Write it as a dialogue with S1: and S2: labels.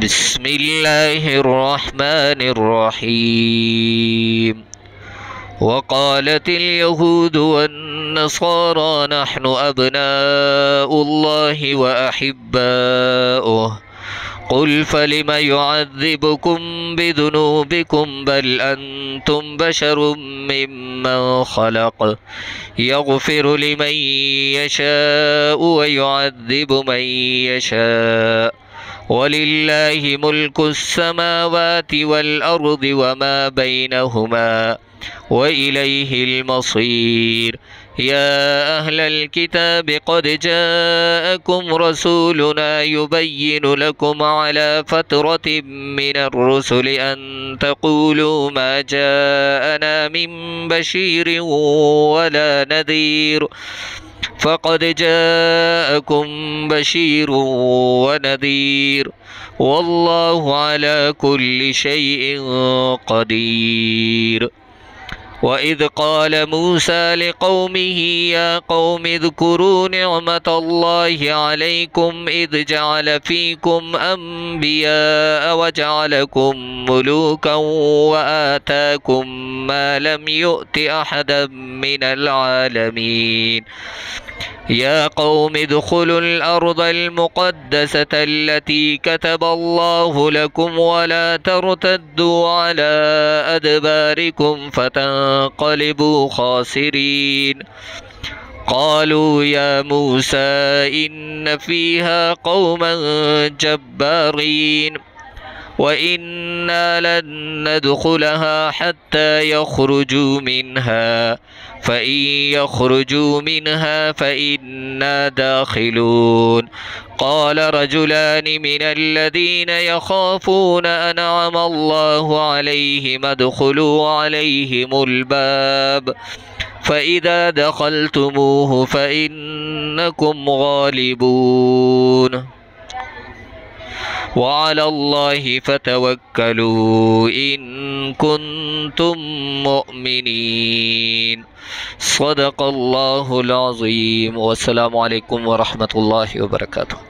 S1: بسم الله الرحمن الرحيم. وقالت اليهود والنصارى نحن أبناء الله وأحباؤه قل فلم يعذبكم بذنوبكم بل أنتم بشر ممن خلق يغفر لمن يشاء ويعذب من يشاء ولله ملك السماوات والأرض وما بينهما وإليه المصير. يا أهل الكتاب قد جاءكم رسولنا يبين لكم على فترة من الرسل أن تقولوا ما جاءنا من بشير ولا نذير فقد جاءكم بشير ونذير والله على كل شيء قدير. وإذ قال موسى لقومه يا قوم اذكروا نعمة الله عليكم إذ جعل فيكم أنبياء وجعلكم ملوكا وآتاكم ما لم يؤت أحدا من العالمين. يا قوم ادخلوا الأرض المقدسة التي كتب الله لكم ولا ترتدوا على أدباركم فتنقلبوا خاسرين. قالوا يا موسى إن فيها قوما جبارين وإنا لن ندخلها حتى يخرجوا منها فإن يخرجوا منها فإنا داخلون. قال رجلان من الذين يخافون أنعم الله عليهم ادخلوا عليهم الباب فإذا دخلتموه فإنكم غالبون وعلى الله فتوكلوا إن كنتم مؤمنين. صدق الله العظيم. والسلام عليكم ورحمة الله وبركاته.